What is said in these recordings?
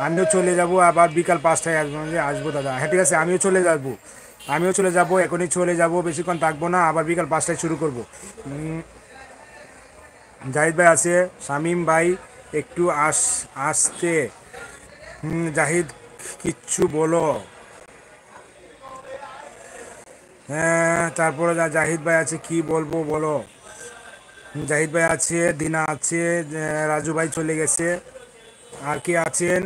আমিও চলে যাব, আবার বিকাল 5টায় আসবো, আসবো দাদা। হ্যাঁ ঠিক আছে, আমিও চলে যাব। আমিও চলে যাব, এখনই চলে যাব, বেশিক্ষণ থাকবো না, আবার বিকাল 5টায় শুরু করব। জাহিদ ভাই আছে, শামিম ভাই একটু আসতে। জাহিদ কিচ্ছু বলো। হ্যাঁ তারপরে জাহিদ ভাই আছে, কি বলবো বলো। জাহিদ ভাই আছে, দিনা আছে, রাজু ভাই চলে গেছে। আর কে আছেন?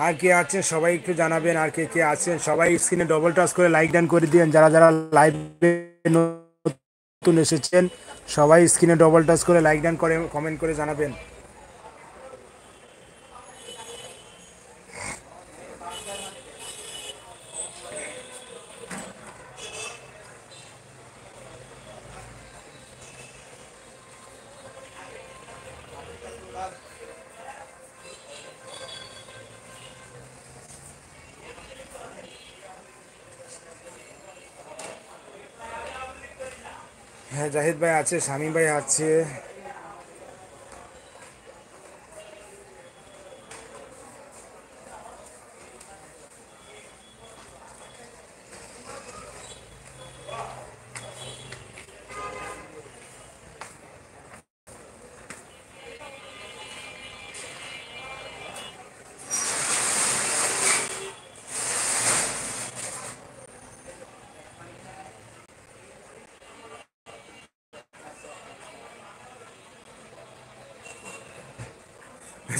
আর কে আছেন সবাই একটু জানাবেন, আর কে কে আছেন সবাই স্ক্রিনে ডবল টাচ করে লাইক ডান করে দিন। যারা যারা লাইভে নতুন এসেছেন সবাই স্ক্রিনে ডবল টাচ করে লাইক ডান করে কমেন্ট করে জানাবেন। হ্যাঁ জাহিদ ভাই আছে, শামীম ভাই আছে।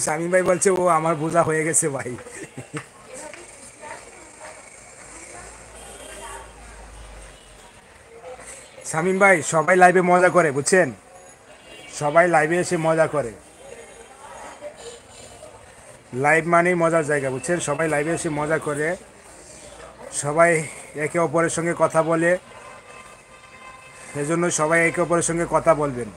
শামীম ভাই বলছে ও আমার বোঝা হয়ে গেছে ভাই। শামীম ভাই সবাই লাইভে মজা করে বুঝছেন, সবাই লাইভে এসে মজা করে। লাইভ মানেই মজার জায়গা বুঝছেন, সবাই লাইভে এসে মজা করে, সবাই একে অপরের সঙ্গে কথা বলে। এজন্য সবাই একে অপরের সঙ্গে কথা বলবেন।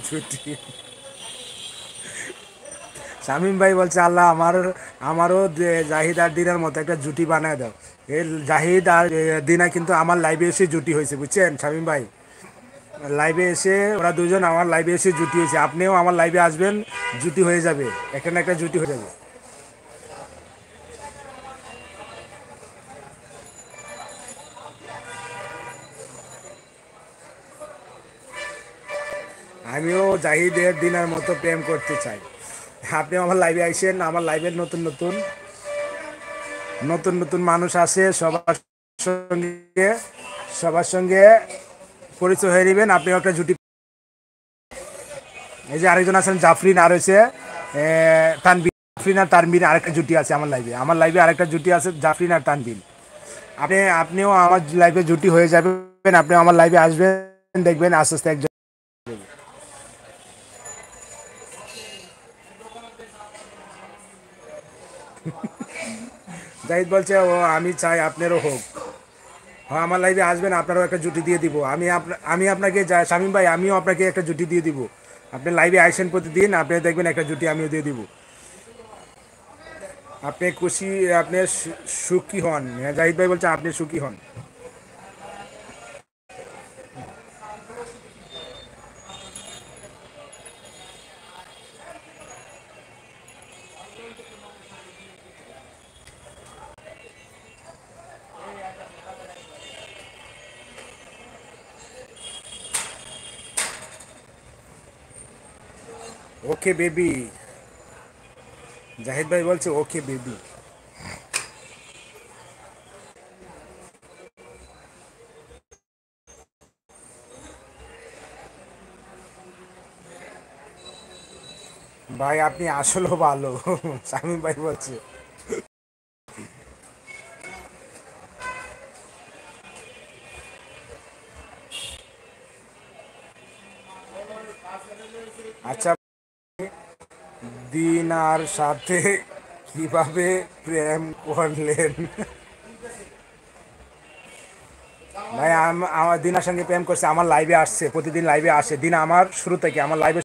ছুটি। শামীম ভাই বলছে আল্লাহ আমারও জাহিদ আর দিনার মতো একটা জুটি বানায় দাও। এই জাহিদ আর দিনা কিন্তু আমার লাইভে এসে জুটি হয়েছে বুঝছেন শামীম ভাই। লাইভে এসে ওরা দুজন আমার লাইভে এসে জুটি হয়েছে, আপনিও আমার লাইভে আসবেন, জুটি হয়ে যাবে, এখানে একটা জুটি হয়ে যাবে। আমিও জাহিদের দিনার মতো প্রেম করতে চাই। আপনি আমার লাইভে আইসেন, আমার লাইভের নতুন নতুন নতুন নতুন মানুষ আসে, সঙ্গে সবার সঙ্গে পরিচয় হয়ে নেবেন, আপনিও একটা জুটি। এই যে আরেকজন আছেন জাফরিন, আর হয়েছে তানবিন। জাফরিন আর তানবিন আরেকটা জুটি আছে আমার লাইভে, আমার লাইভে আরেকটা জুটি আছে জাফরিন আর তানবিন। আপনিও আমার লাইভে জুটি হয়ে যাবেন, আপনি আমার লাইভে আসবেন, দেখবেন আস্তে আস্তে একজন। জাহিদ বলছে ও আমি চাই আপনারও হোক। হ্যাঁ আমার লাইভে আসবেন, আপনারও একটা জুটি দিয়ে দিব। আমি আপনাকে শামীম ভাই আমিও আপনাকে একটা জুটি দিয়ে দিব। আপনি লাইভে আইসেন প্রতিদিন, আপনি দেখবেন একটা জুটি আমিও দিয়ে দিব। আপনি খুশি, আপনি সুখী হন। হ্যাঁ জাহিদ ভাই বলছে আপনি সুখী হন। ওকে বেবি, জাহিদ ভাই বলছে ওকে বেবি। ভাই আপনি আসলেও ভালো। শামীম ভাই বলছে। আচ্ছা, দিনার সাথে কিভাবে প্রেম করলেন? ভাই আমার দিনার সঙ্গে প্রেম করছে, আমার লাইভে আসছে, প্রতিদিন লাইভে আসে, দিন আমার শুরু থেকে আমার লাইভে